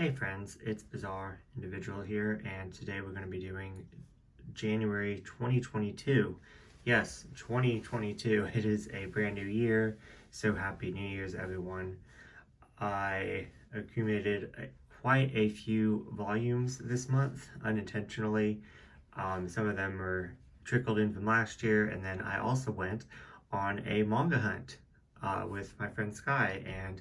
Hey friends, it's Bizarre Individual here, and today we're going to be doing January 2022. Yes, 2022. It is a brand new year, so happy New Year's everyone. I accumulated quite a few volumes this month, unintentionally. Some of them were trickled in from last year, and then I also went on a manga hunt with my friend Sky, and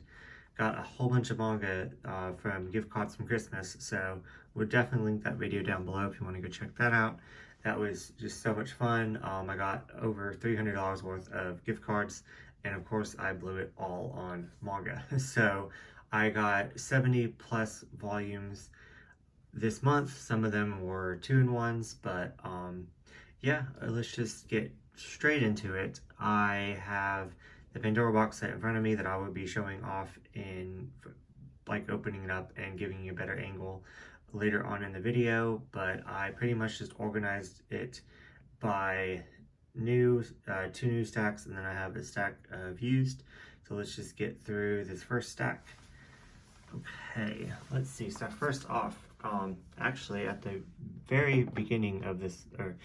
got a whole bunch of manga from gift cards from Christmas, so we'll definitely link that video down below if you want to go check that out. That was just so much fun. I got over $300 worth of gift cards, and of course I blew it all on manga. So I got 70 plus volumes this month. Some of them were 2-in-1s, but yeah, let's just get straight into it. I have the Pandora box set in front of me that I will be showing off in like opening it up and giving you a better angle later on in the video, but I pretty much just organized it by new, 2 new stacks, and then I have a stack of used. So let's just get through this first stack. Okay, let's see. So first off, actually at the very beginning of this, or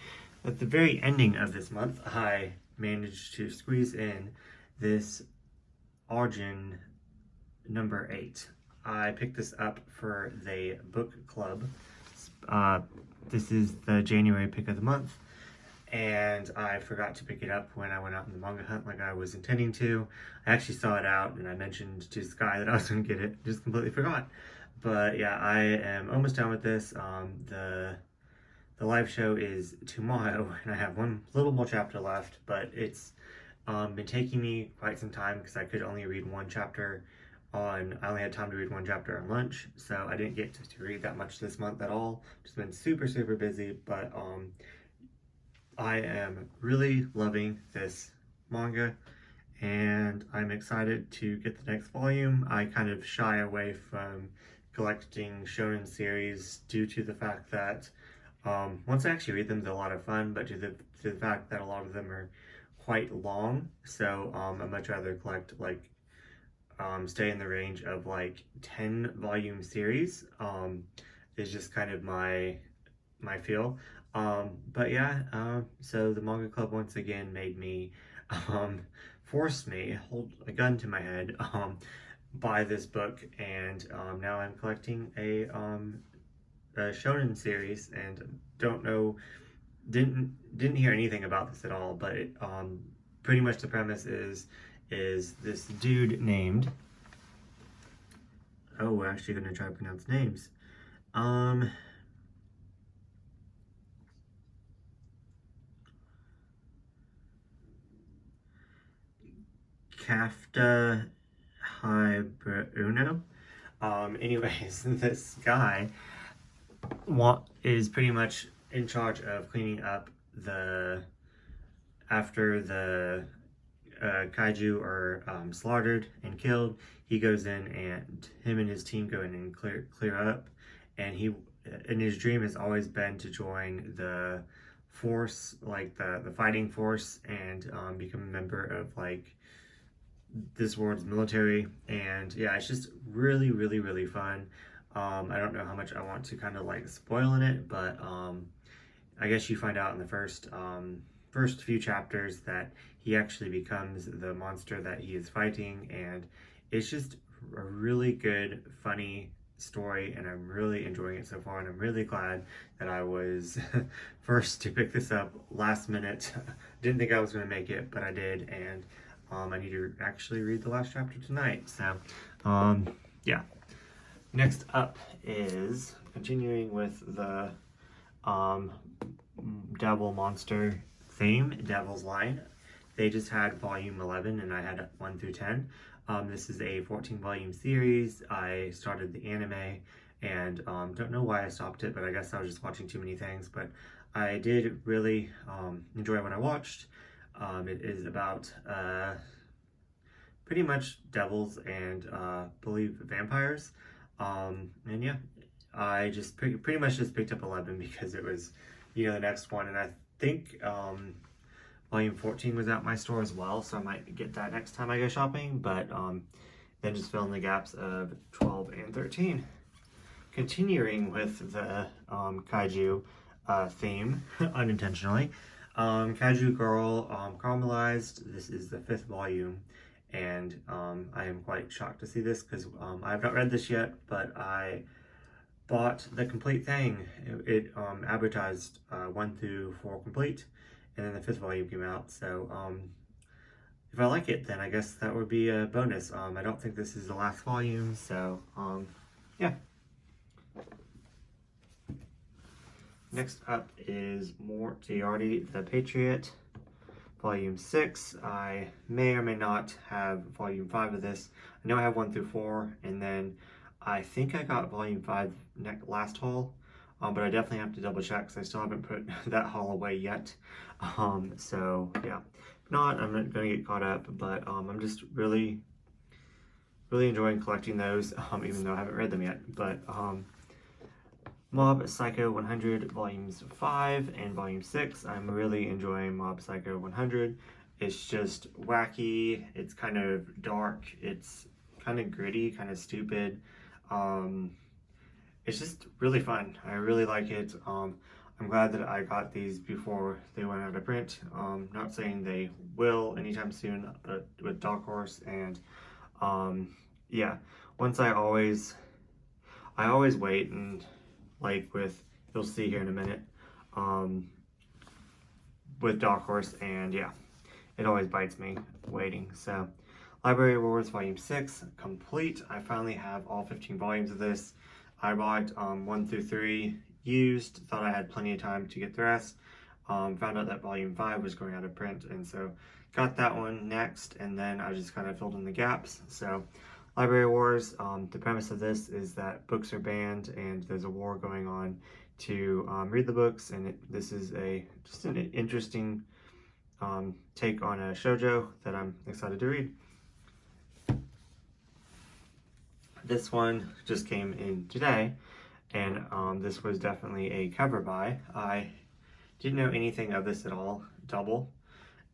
at the very ending of this month, I managed to squeeze in this Arjun number 8. I picked this up for the book club. This is the January pick of the month, and I forgot to pick it up when I went out in the manga hunt like I was intending to. I actually saw it out, and I mentioned to Sky that I was going to get it. Just completely forgot. But yeah, I am almost done with this. The live show is tomorrow, and I have one little more chapter left, but it's been taking me quite some time because I could only read one chapter I only had time to read one chapter on lunch, so I didn't get to read that much this month at all. Just been super busy, but I am really loving this manga, and I'm excited to get the next volume. I kind of shy away from collecting shonen series due to the fact that once I actually read them, they're a lot of fun, but to the fact that a lot of them are quite long, so I'd much rather collect like stay in the range of like 10 volume series is just kind of my feel. But yeah, so the manga club once again made me forced me hold a gun to my head buy this book, and now I'm collecting a shonen series, and don't know, didn't hear anything about this at all, but it, pretty much the premise is this dude named, oh, we're actually going to try to pronounce names, Kafta Uno. Anyways, this guy is pretty much in charge of cleaning up after the kaiju are slaughtered and killed. He goes in, and him and his team go in and clear up, and his dream has always been to join the force, like the fighting force, and become a member of like this world's military. And yeah, it's just really fun. I don't know how much I want to kind of like spoil in it, but I guess you find out in the first few chapters that he actually becomes the monster that he is fighting, and it's just a really good, funny story, and I'm really enjoying it so far, and I'm really glad that I was first to pick this up last minute. Didn't think I was going to make it, but I did, and I need to actually read the last chapter tonight, so yeah. Next up is continuing with the devil monster theme, Devil's Line. They just had volume 11, and I had 1 through 10. This is a 14 volume series. I started the anime, and don't know why I stopped it, but I guess I was just watching too many things. But I did really enjoy what I watched. It is about pretty much devils and believe vampires. And yeah, I just pretty much just picked up 11 because it was, the next one, and I think volume 14 was at my store as well, so I might get that next time I go shopping, but then just fill in the gaps of 12 and 13. continuing with the kaiju theme, unintentionally. Kaiju Girl Caramelized. This is the 5th volume, and I am quite shocked to see this because I have not read this yet, but I bought the complete thing. It advertised 1 through 4 complete, and then the 5th volume came out. So if I like it, then I guess that would be a bonus. I don't think this is the last volume, so yeah. Next up is Moriarty the Patriot, Volume 6. I may or may not have Volume 5 of this. I know I have 1 through 4, and then I think I got Volume 5 last haul, but I definitely have to double check because I still haven't put that haul away yet. So yeah, if not, I'm not going to get caught up, but I'm just really enjoying collecting those, even though I haven't read them yet. But Mob Psycho 100 Volumes 5 and Volume 6. I'm really enjoying Mob Psycho 100. It's just wacky, it's kind of dark, it's kind of gritty, kind of stupid. It's just really fun. I really like it. I'm glad that I got these before they went out of print. Not saying they will anytime soon, but with Dark Horse, and yeah, once I always wait, and like with, you'll see here in a minute, with Dark Horse, and yeah, it always bites me waiting. So Library of Wars Volume 6 complete. I finally have all 15 volumes of this. I bought 1 through 3 used, thought I had plenty of time to get the rest. Found out that Volume 5 was going out of print, and so got that one next, and then I just kind of filled in the gaps. So Library of Wars, the premise of this is that books are banned and there's a war going on to read the books, and this is just an interesting take on a shoujo that I'm excited to read. This one just came in today, and this was definitely a cover buy. I didn't know anything of this at all, Double,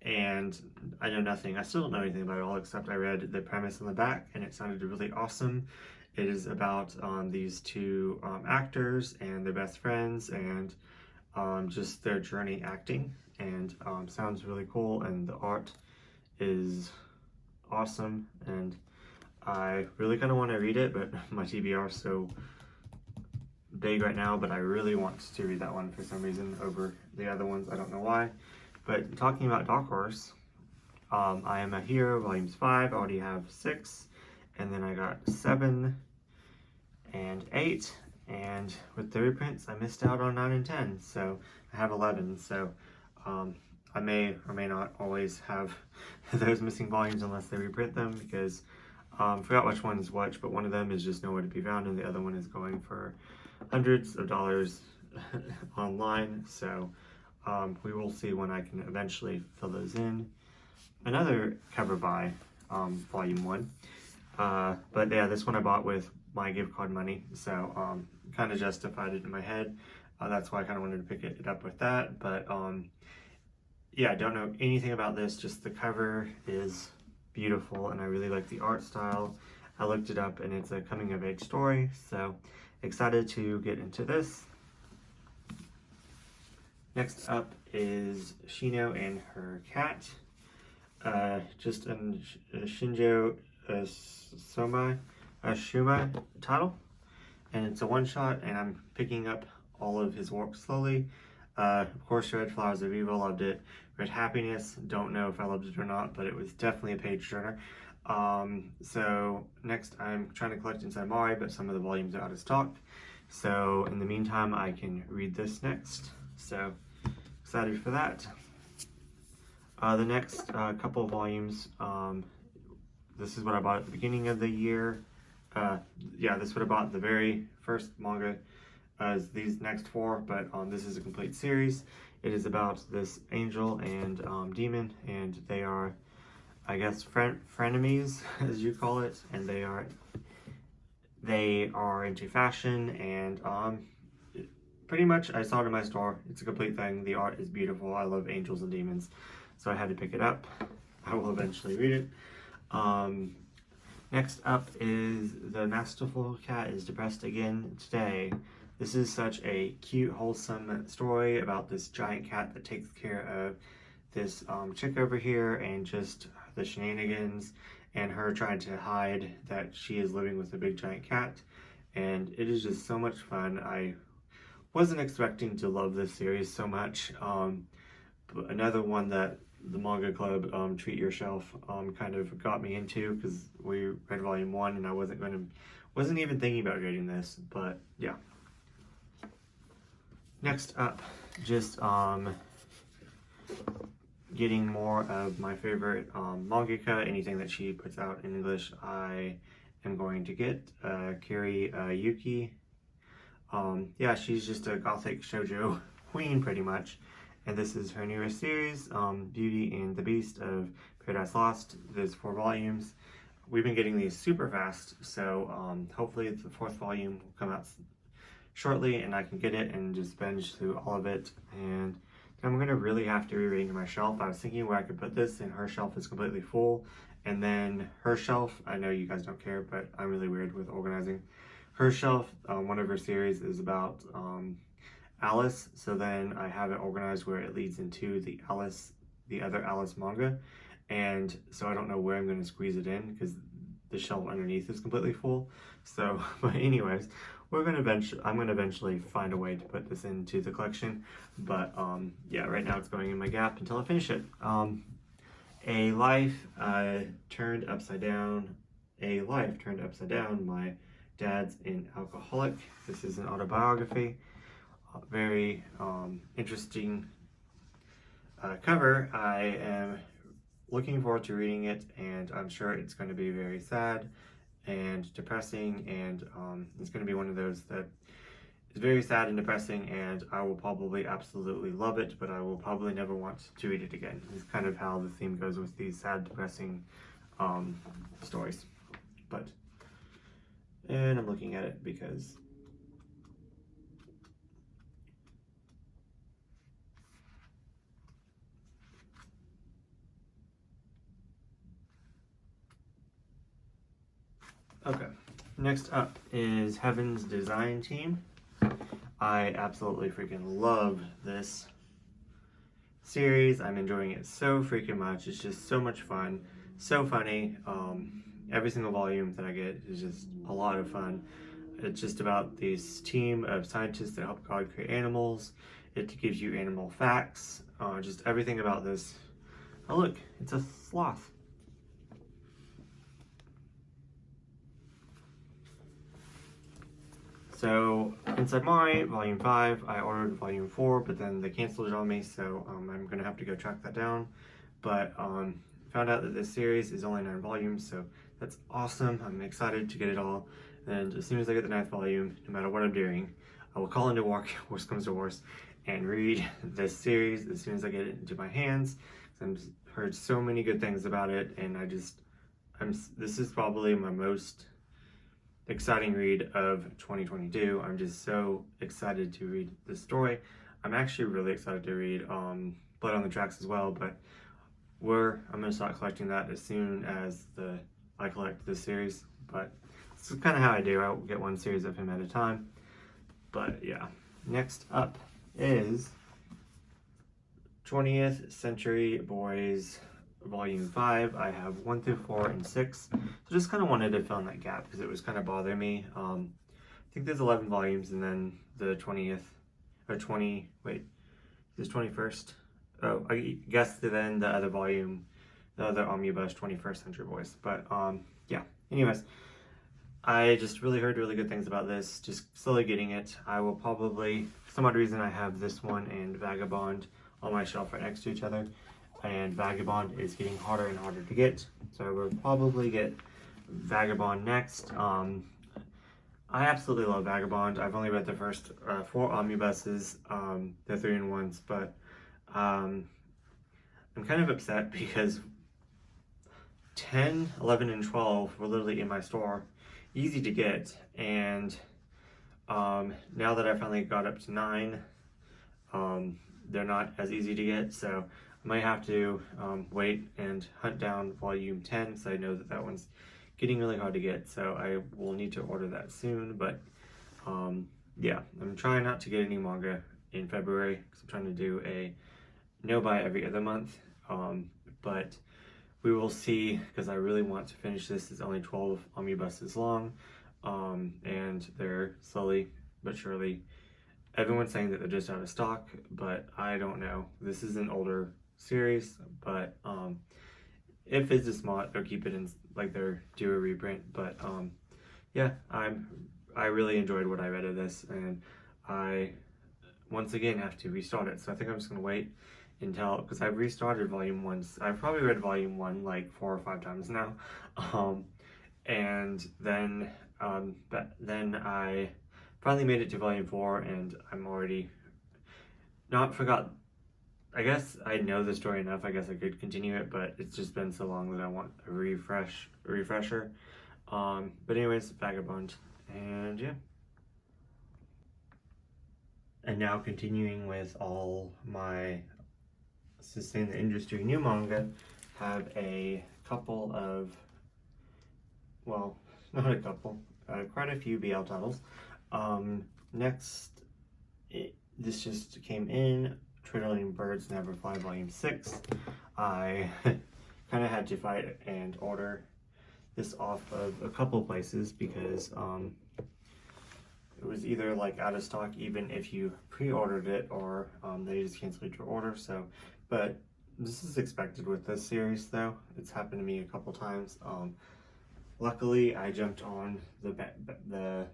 and I know nothing. I still don't know anything about it all, except I read the premise on the back, and it sounded really awesome. It is about these two actors and their best friends, and just their journey acting, and sounds really cool, and the art is awesome, and I really kind of want to read it, but my TBR is so big right now, but I really want to read that one for some reason over the other ones. I don't know why. But talking about Dark Horse, I Am a Hero Volumes 5, I already have 6, and then I got 7 and 8, and with the reprints I missed out on 9 and 10, so I have 11, so I may or may not always have those missing volumes unless they reprint them, because forgot which one is which, but one of them is just nowhere to be found, and the other one is going for hundreds of dollars online, so we will see when I can eventually fill those in. Another cover buy, Volume 1, but yeah, this one I bought with my gift card money, so kind of justified it in my head. That's why I kind of wanted to pick it up with that, but yeah, I don't know anything about this, just the cover is beautiful, and I really like the art style. I looked it up, and it's a coming-of-age story, so excited to get into this. Next up is Shino and her cat. Just a Shinjo Shuma title, and it's a one-shot, and I'm picking up all of his work slowly. Of course, read Flowers of Evil, loved it. Read Happiness, don't know if I loved it or not, but it was definitely a page turner. So next I'm trying to collect Inside Mari, but some of the volumes are out of stock. So in the meantime, I can read this next. So excited for that. The next couple of volumes, this is what I bought at the beginning of the year. Yeah, this is what I bought the very first manga, as these next 4, but this is a complete series. It is about this angel and demon, and they are, I guess, frenemies, as you call it, and they are into fashion, and pretty much I saw it in my store. It's a complete thing. The art is beautiful. I love angels and demons, so I had to pick it up. I will eventually read it. Next up is The Masterful Cat is Depressed Again Today. This is such a cute, wholesome story about this giant cat that takes care of this chick over here, and just the shenanigans and her trying to hide that she is living with a big giant cat. And it is just so much fun. I wasn't expecting to love this series so much. But another one that the manga club, Treatyoshelf, kind of got me into, because we read volume 1 and I wasn't even thinking about reading this, but yeah. Next up, just getting more of my favorite mangaka. Anything that she puts out in English, I am going to get. Kari Yuki. Yeah, she's just a gothic shoujo queen, pretty much. And this is her newest series, Beauty and the Beast of Paradise Lost. There's 4 volumes. We've been getting these super fast, so hopefully the 4th volume will come out shortly and I can get it and just binge through all of it. And I'm going to really have to rearrange my shelf. I was thinking where I could put this, and her shelf is completely full. And then her shelf, I know you guys don't care, but I'm really weird with organizing. Her shelf, one of her series is about Alice, so then I have it organized where it leads into the other Alice manga, and so I don't know where I'm going to squeeze it in because the shelf underneath is completely full. So, but anyways, I'm going to eventually find a way to put this into the collection, but yeah, right now it's going in my gap until I finish it. A Life Turned Upside Down. A Life Turned Upside Down. My Dad's an Alcoholic. This is an autobiography. Very interesting cover. I am looking forward to reading it, and I'm sure it's going to be very sad and depressing, and it's going to be one of those that is very sad and depressing, and I will probably absolutely love it, but I will probably never want to read it again. It's kind of how the theme goes with these sad, depressing stories. And I'm looking at it because okay, next up is Heaven's Design Team. I absolutely freaking love this series. I'm enjoying it so freaking much. It's just so much fun, so funny. Every single volume that I get is just a lot of fun. It's just about this team of scientists that help God create animals. It gives you animal facts, just everything about this. Oh look, it's a sloth. So inside my volume 5, I ordered volume 4, but then they canceled it on me, so I'm gonna have to go track that down. But found out that this series is only 9 volumes, so that's awesome. I'm excited to get it all. And as soon as I get the 9th volume, no matter what I'm doing, I will call into work, worst comes to worst, and read this series as soon as I get it into my hands. I've heard so many good things about it, and this is probably my most exciting read of 2022. I'm just so excited to read this story. I'm actually really excited to read Blood on the Tracks as well, but I'm gonna start collecting that as soon as I collect this series. But this is kind of how I do. I'll get one series of him at a time. But yeah, next up is 20th Century Boys Volume 5. I have 1 through 4 and 6. So just kind of wanted to fill in that gap because it was kind of bothering me. I think there's 11 volumes, and then the 20th, or 20, wait, this 21st. Oh, I guess then the other volume, the other omnibus, 21st Century Boys. But yeah, anyways, I just really heard really good things about this, just slowly getting it. I will probably, for some odd reason, I have this one and Vagabond on my shelf right next to each other, and Vagabond is getting harder and harder to get, so I will probably get Vagabond next. I absolutely love Vagabond. I've only read the first 4 omnibuses, the 3-in-1s, but I'm kind of upset because 10, 11, and 12 were literally in my store, easy to get, and now that I finally got up to 9, they're not as easy to get, so I might have to wait and hunt down volume 10, so I know that one's getting really hard to get, so I will need to order that soon. But yeah, I'm trying not to get any manga in February because I'm trying to do a no buy every other month. But we will see, because I really want to finish this. It's only 12 omnibuses long, and they're slowly but surely, everyone's saying that they're just out of stock, but I don't know. This is an older series, but if it's a smart, they'll keep it in, like, they're due a reprint. But yeah, I really enjoyed what I read of this, and I once again have to restart it. So I think I'm just gonna wait until, because I've restarted volume 1. I've probably read volume 1 like 4 or 5 times now, and then I finally made it to volume 4, and I'm already not forgot. I guess I know the story enough. I guess I could continue it, but it's just been so long that I want a refresher. But anyways, Vagabond, and yeah. And now continuing with all my Sustain the Industry new manga, have a couple of, well, not a couple, quite a few BL titles. Next, this just came in, Twiddling Birds Never Fly Volume 6. I kind of had to fight and order this off of a couple places because it was either like out of stock even if you pre-ordered it, or they just canceled your order. So, but this is expected with this series though. It's happened to me a couple times. Luckily I jumped on the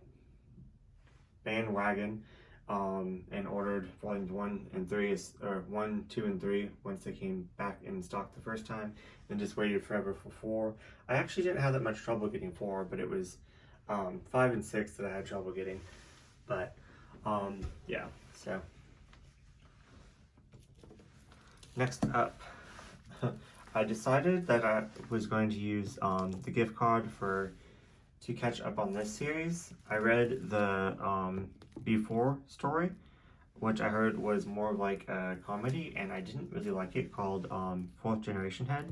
bandwagon and ordered volumes 1 and 3, or 1, 2, and 3 once they came back in stock the first time, and just waited forever for 4. I actually didn't have that much trouble getting 4, but it was 5 and 6 that I had trouble getting. But yeah, so next up, I decided that I was going to use the gift card to catch up on this series. I read the Before story, which I heard was more of like a comedy, and I didn't really like it, called Fourth Generation Head.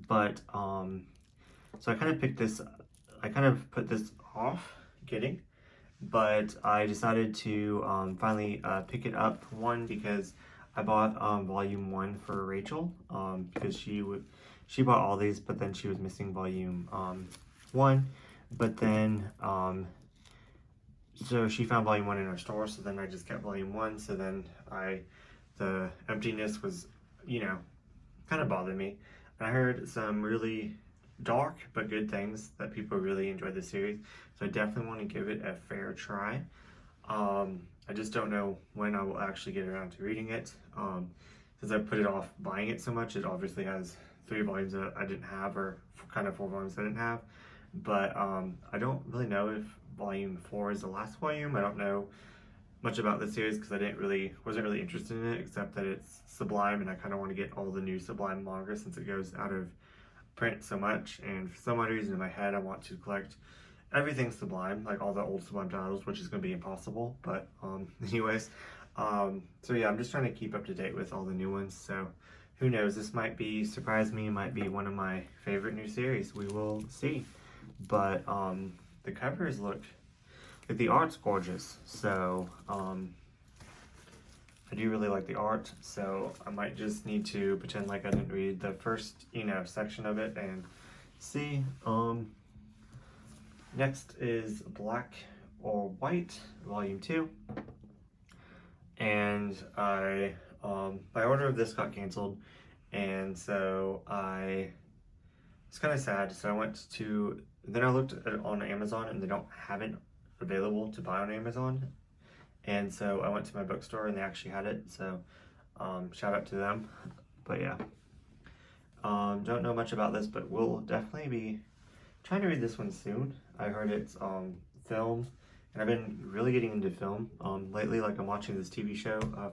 But so I kind of put this off getting, but I decided to finally pick it up. One, because I bought volume 1 for Rachel, because she bought all these, but then she was missing volume 1. But then so she found volume 1 in her store, so then I just kept volume 1. So then the emptiness was, kind of bothered me. And I heard some really dark but good things, that people really enjoyed the series, so I definitely want to give it a fair try. I just don't know when I will actually get around to reading it. Since I put it off buying it so much, it obviously has 3 volumes that I didn't have, or kind of 4 volumes I didn't have. But I don't really know if volume 4 is the last volume. I don't know much about the series because I wasn't really interested in it, except that it's Sublime, and I kind of want to get all the new Sublime manga since it goes out of print so much. And for some odd reason in my head, I want to collect everything Sublime, like all the old Sublime titles, which is going to be impossible. But anyways, so yeah, I'm just trying to keep up to date with all the new ones. So who knows? This might surprise me. It might be one of my favorite new series. We will see. But the covers look like, the art's gorgeous, so I do really like the art, so I might just need to pretend like I didn't read the first section of it and see. Next is Black or White Volume 2, and my order of this got canceled, and so I was kind of sad. So then I looked at it on Amazon, and they don't have it available to buy on Amazon. And so I went to my bookstore, and they actually had it. So shout out to them. But yeah, don't know much about this, but we'll definitely be trying to read this one soon. I heard it's film, and I've been really getting into film lately. Like, I'm watching this TV show. I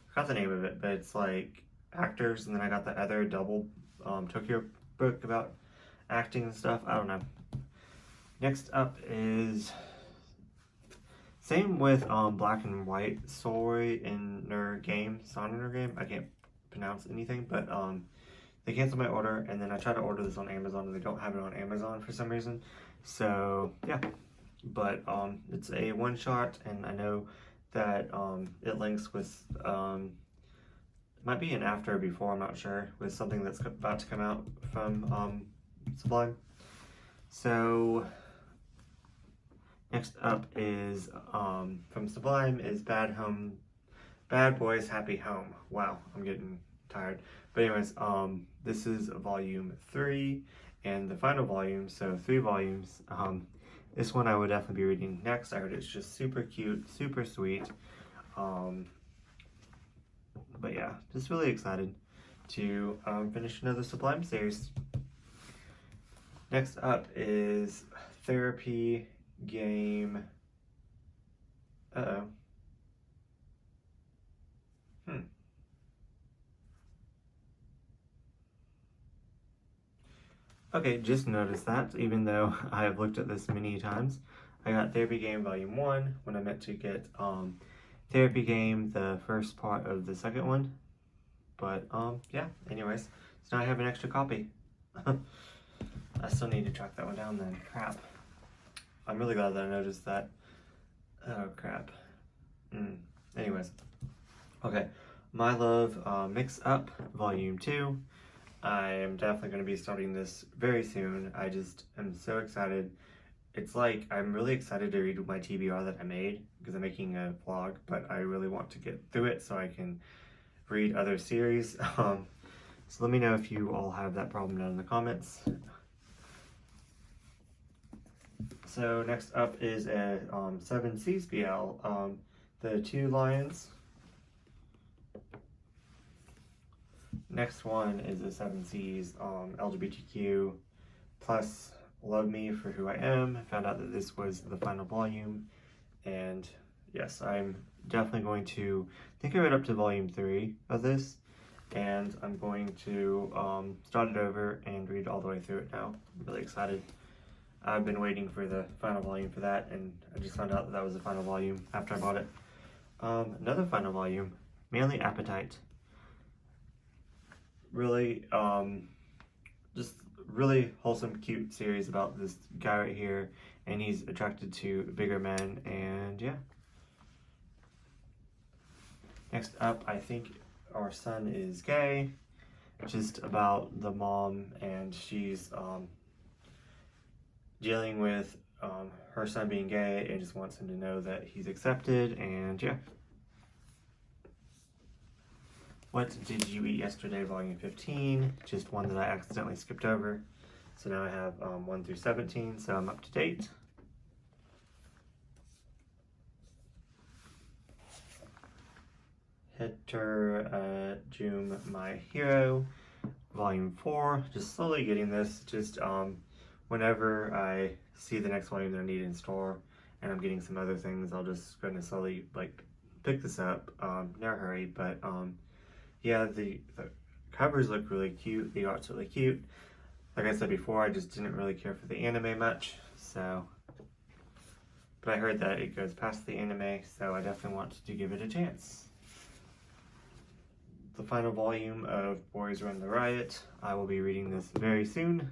forgot the name of it, but it's like actors, and then I got the other double Tokyo book about acting and stuff. I don't know. Next up is same with Black and White story in their game, Son in their game. I can't pronounce anything, but they canceled my order, and then I tried to order this on Amazon, and they don't have it on Amazon for some reason. So yeah, but it's a one shot, and I know that it links with it might be an after or before, I'm not sure, with something that's about to come out from Sublime. So next up is from Sublime is Bad Boys Happy Home. Wow, I'm getting tired. But anyways, this is volume 3 and the final volume, so 3 volumes. This one I would definitely be reading next. I heard it's just super cute, super sweet. But yeah, just really excited to finish another Sublime series. Next up is Therapy Game. Okay, just noticed that, even though I have looked at this many times. I got Therapy Game Volume 1 when I meant to get Therapy Game, the first part of the second one. But yeah, anyways, so now I have an extra copy. I still need to track that one down then. Crap. I'm really glad that I noticed that. Oh crap. Anyways. Okay. My Love Mix Up Volume 2. I am definitely going to be starting this very soon. I just am so excited. It's like I'm really excited to read my TBR that I made because I'm making a vlog, but I really want to get through it so I can read other series. So let me know if you all have that problem down in the comments. So next up is a 7 Seas BL, the 2 Lions. Next one is a 7 Seas LGBTQ plus Love Me for Who I Am. I found out that this was the final volume, and yes, I'm definitely going to, I think I read up to volume 3 of this, and I'm going to start it over and read all the way through it now. I'm really excited. I've been waiting for the final volume for that, and I just found out that that was the final volume after I bought it. Another final volume, Manly Appetite. Really, just really wholesome, cute series about this guy right here, and he's attracted to bigger men, and yeah. Next up, I think Our Son Is Gay, just about the mom, and she's dealing with her son being gay and just wants him to know that he's accepted, and yeah. What Did You Eat Yesterday, Volume 15, just one that I accidentally skipped over. So now I have 1 through 17, so I'm up to date. Hitter Jum My Hero, Volume 4, just slowly getting this, just whenever I see the next volume that I need in store and I'm getting some other things, I'll just kind of slowly like pick this up, no hurry, but yeah, the covers look really cute, the art's really cute. Like I said before, I just didn't really care for the anime much, so, but I heard that it goes past the anime, so I definitely want to give it a chance. The final volume of Boys Run the Riot, I will be reading this very soon.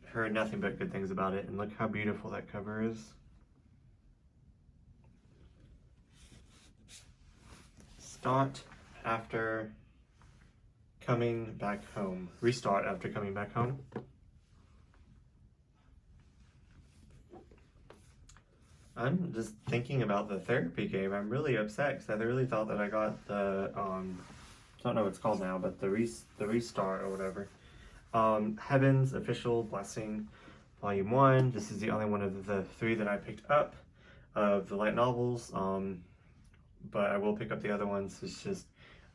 Heard nothing but good things about it, and look how beautiful that cover is. Start after coming back home. Restart after coming back home. I'm just thinking about the Therapy Game. I'm really upset because I really thought that I got the I don't know what it's called now, but the restart or whatever. Heaven's Official Blessing, Volume 1. This is the only one of the 3 that I picked up of the light novels. But I will pick up the other ones. It's just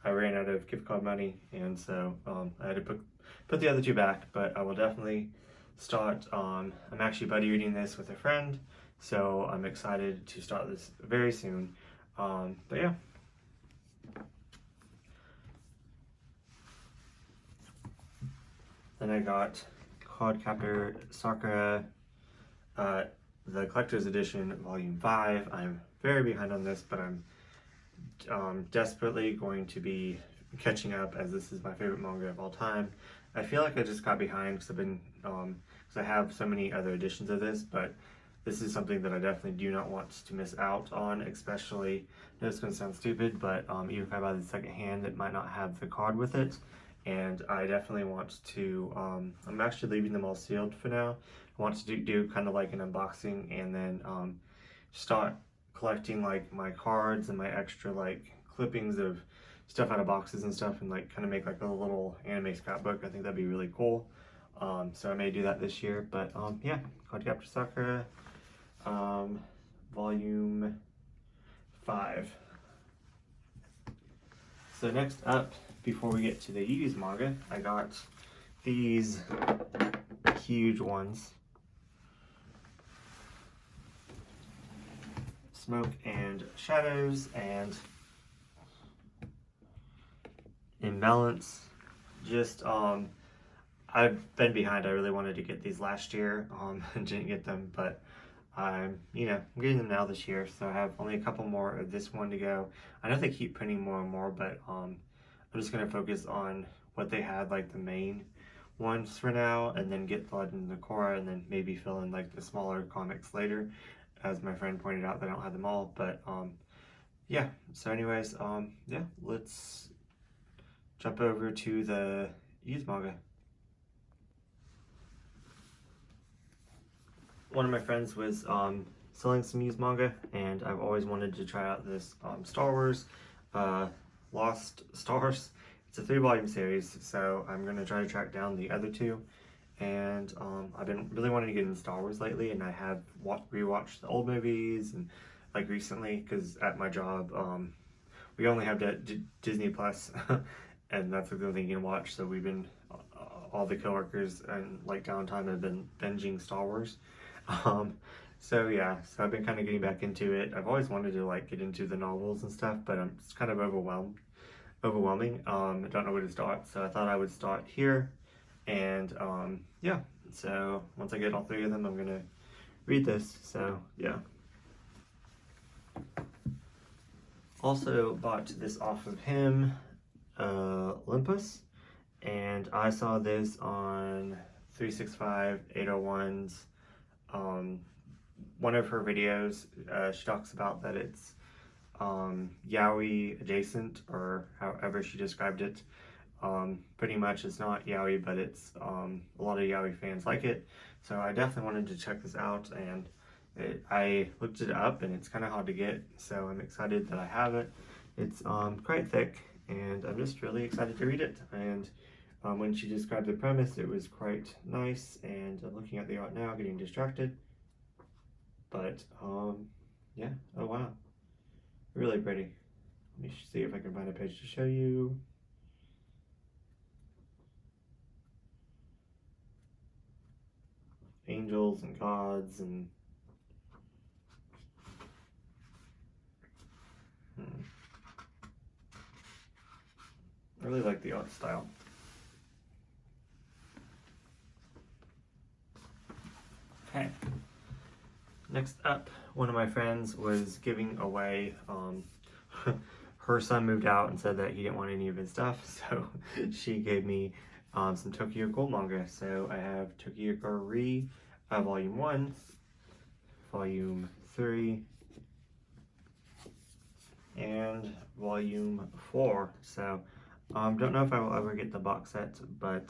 I ran out of gift card money, and so I had to put the other 2 back. But I will definitely start. I'm actually buddy reading this with a friend, so I'm excited to start this very soon. But yeah. Then I got Cardcaptor Sakura, the Collector's Edition, Volume 5. I'm very behind on this, but I'm desperately going to be catching up, as this is my favorite manga of all time. I feel like I just got behind because I've been, because I have so many other editions of this, but this is something that I definitely do not want to miss out on, especially, I know it's going to sound stupid, but even if I buy the second hand, it might not have the card with it, and I definitely want to, I'm actually leaving them all sealed for now. I want to do kind of like an unboxing, and then start collecting like my cards and my extra like clippings of stuff out of boxes and stuff, and like kind of make like a little anime scrapbook. I think that'd be really cool. So I may do that this year, but yeah, Cardcaptor Sakura, volume 5. So next up, before we get to the used manga, I got these huge ones. Smoke and Shadows and Imbalance. Just I've been behind. I really wanted to get these last year and didn't get them, but I'm getting them now this year, so I have only a couple more of this one to go. I know they keep printing more and more, but I'm just gonna focus on what they had, like the main ones for now, and then get the Legend of Korra, and then maybe fill in like the smaller comics later. As my friend pointed out, they don't have them all, but yeah. So anyways, yeah, let's jump over to the used manga. One of my friends was selling some used manga, and I've always wanted to try out this Star Wars Lost Stars. It's a 3-volume series, so I'm going to try to track down the other 2. And I've been really wanting to get into Star Wars lately, and I have rewatched the old movies, and like recently, because at my job we only have Disney Plus, and that's the only thing you can watch. So we've been all the coworkers and like downtime have been binging Star Wars. So yeah, so I've been kind of getting back into it. I've always wanted to like get into the novels and stuff, but I'm just kind of overwhelming. I don't know where to start, so I thought I would start here. And yeah, so once I get all 3 of them, I'm gonna read this. So yeah. Also bought this off of him, Olympus, and I saw this on 365 801's one of her videos. She talks about that it's yaoi adjacent, or however she described it. Pretty much it's not yaoi, but it's a lot of yaoi fans like it, so I definitely wanted to check this out, and I looked it up, and it's kind of hard to get, so I'm excited that I have it. It's quite thick, and I'm just really excited to read it. And when she described the premise, it was quite nice, and I'm looking at the art now, getting distracted, but yeah, oh wow, really pretty. Let me see if I can find a page to show you. Angels and gods and I really like the art style. Okay. Next up, one of my friends was giving away, her son moved out and said that he didn't want any of his stuff, so she gave me some Tokyo Ghoul manga. So I have Tokyo Ghoul Re, Volume 1, Volume 3, and Volume 4. So don't know if I will ever get the box set, but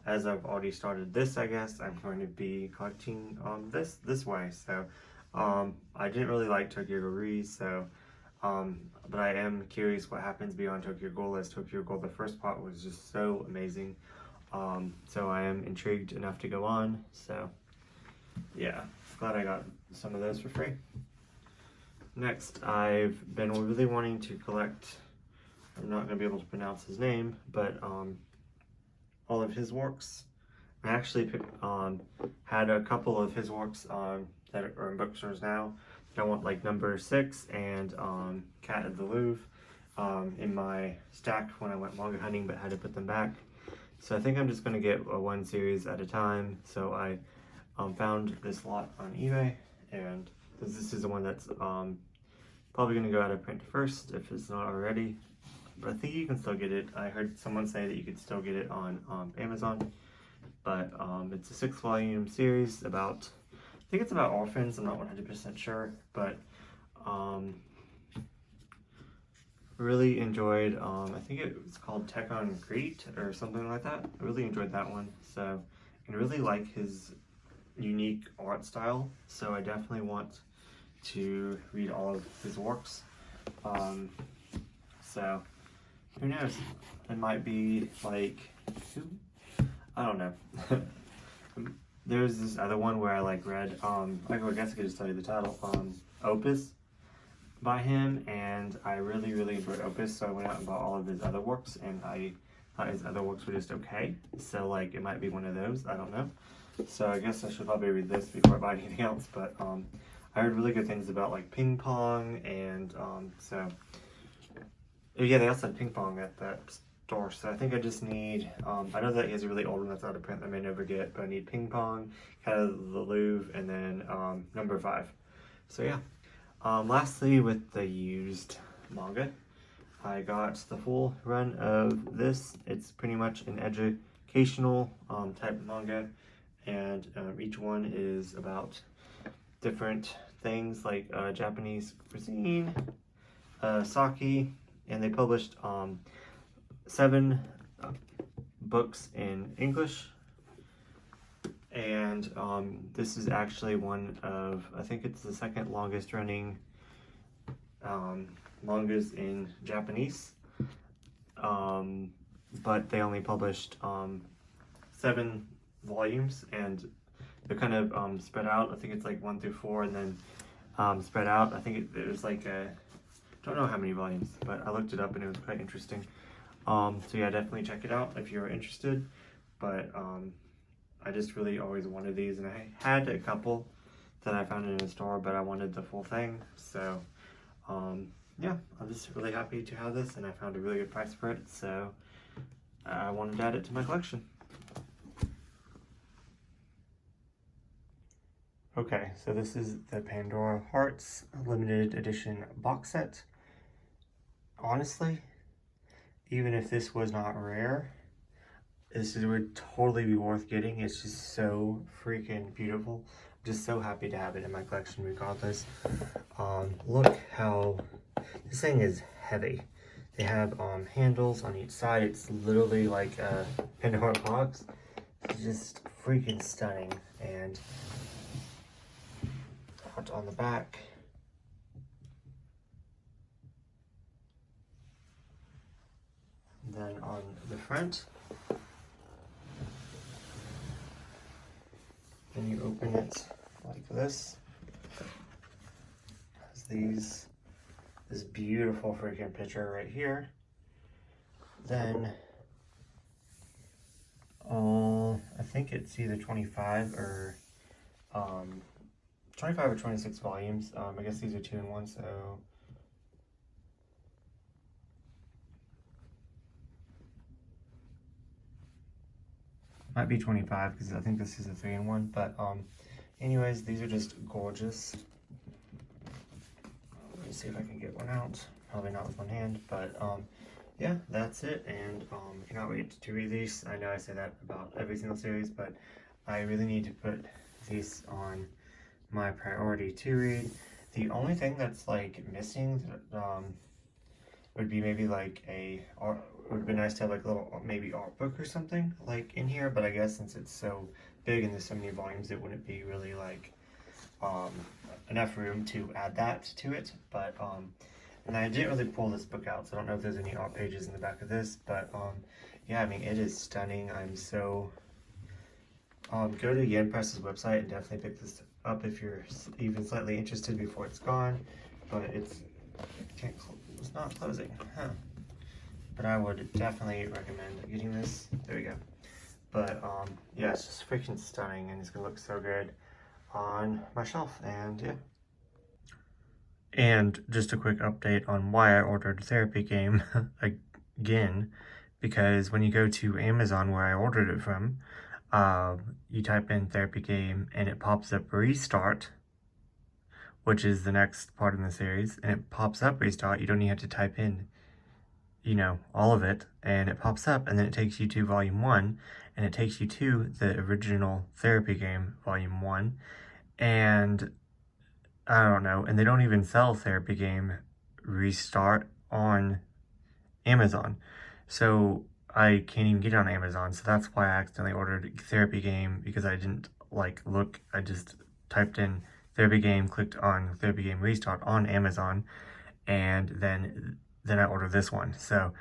as I've already started this, I guess I'm going to be collecting this way. So I didn't really like Tokyo Ghoul Re, so but I am curious what happens beyond Tokyo Ghoul, as Tokyo Ghoul, the first part was just so amazing. So I am intrigued enough to go on. So yeah, glad I got some of those for free. Next, I've been really wanting to collect, I'm not going to be able to pronounce his name, but all of his works. I actually had a couple of his works that are in bookstores now. I want like number 6 and Cat of the Louvre in my stack when I went manga hunting, but had to put them back. So I think I'm just going to get one series at a time. So I found this lot on eBay, and this is the one that's probably going to go out of print first if it's not already. I think you can still get it. I heard someone say that you could still get it on Amazon, but it's a 6-volume series about, I think it's about orphans. I'm not 100% sure, but really enjoyed, I think it was called Tech on Crete or something like that. I really enjoyed that one. So, and really like his unique art style. So I definitely want to read all of his works. So who knows? It might be like, I don't know. There's this other one where I like read, I guess I could just tell you the title, Opus by him, and I really enjoyed Opus, so I went out and bought all of his other works, and I thought his other works were just okay. So like it might be one of those, I don't know. So I guess I should probably read this before I buy anything else, but I heard really good things about like ping pong, and so yeah, they also had ping pong at that store. So I think I just need, I know that he has a really old one that's out of print that I may never get, but I need ping pong, kind of the Louvre, and then number 5. So yeah. Lastly, with the used manga, I got the full run of this. It's pretty much an educational type of manga, and each one is about different things like Japanese cuisine, sake, and they published 7 books in English. And this is actually one of, I think it's the second longest running mangas in Japanese. But they only published 7 volumes, and they're kind of spread out. I think it's like 1 through 4, and then spread out. I think it was like don't know how many volumes, but I looked it up and it was quite interesting. So yeah, definitely check it out if you're interested. But I just really always wanted these, and I had a couple that I found in a store, but I wanted the full thing. So yeah, I'm just really happy to have this, and I found a really good price for it, so I wanted to add it to my collection. Okay, so this is the Pandora Hearts limited edition box set. Honestly, even if this was not rare, this would totally be worth getting. It's just so freaking beautiful. I'm just so happy to have it in my collection regardless. Look how this thing is heavy. They have handles on each side. It's literally like a Pandora box. It's just freaking stunning. And out on the back, and then on the front, then you open it like this. It has this beautiful freaking picture right here. Then I think it's either 25 or 26 volumes. I guess these are 2 in 1, so might be 25 because I think this is a 3 in 1. But anyways, these are just gorgeous. Let me see if I can get one out. Probably not with one hand, but yeah, that's it. And I cannot wait to read these. I know I say that about every single series, but I really need to put these on my priority to read. The only thing that's like missing would be maybe like it would be nice to have like a little maybe art book or something like in here, but I guess since it's so big and there's so many volumes, it wouldn't be really like enough room to add that to it. But and I didn't really pull this book out, so I don't know if there's any art pages in the back of this, but yeah, I mean, it is stunning. I'm so go to Yen Press's website and definitely pick this up if you're even slightly interested before it's gone. But it's not closing, huh? But I would definitely recommend getting this. There we go. But yeah, it's just freaking stunning, and it's gonna look so good on my shelf. And yeah. And just a quick update on why I ordered Therapy Game again, because when you go to Amazon where I ordered it from, you type in Therapy Game and it pops up Restart, which is the next part in the series, and it pops up Restart. You don't even have to type in you know, all of it, and it pops up, and then it takes you to volume 1, and it takes you to the original therapy game, volume 1, and I don't know, and they don't even sell therapy game restart on Amazon, so I can't even get it on Amazon, so that's why I accidentally ordered therapy game, because I didn't, like, look, I just typed in therapy game, clicked on therapy game restart on Amazon, and then I ordered this one. So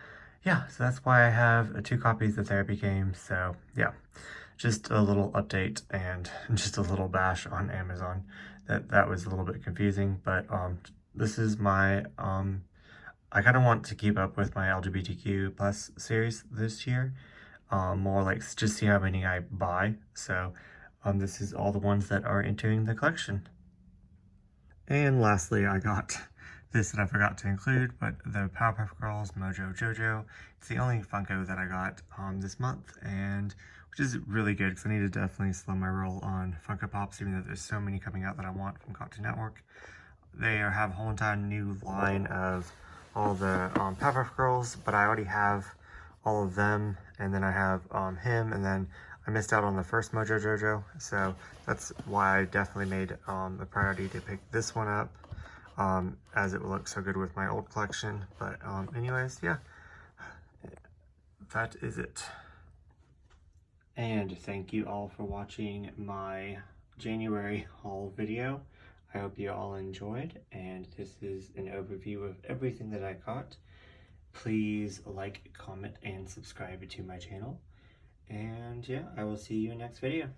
yeah, so that's why I have 2 copies of therapy game. So yeah, just a little update and just a little bash on Amazon. That was a little bit confusing, but this is my I kind of want to keep up with my LGBTQ plus series this year. More like just see how many I buy. So this is all the ones that are entering the collection. And lastly, I got this that I forgot to include, but the Powerpuff Girls Mojo Jojo. It's the only Funko that I got this month, and which is really good because I need to definitely slow my roll on Funko Pops, even though there's so many coming out that I want from Cartoon Network. They have a whole entire new line of all the Powerpuff Girls, but I already have all of them, and then I have him, and then I missed out on the first Mojo Jojo, so that's why I definitely made a priority to pick this one up, as it will look so good with my old collection. But anyways, yeah, that is it. And thank you all for watching my January haul video. I hope you all enjoyed, and this is an overview of everything that I got. Please like, comment, and subscribe to my channel. And yeah, I will see you in the next video.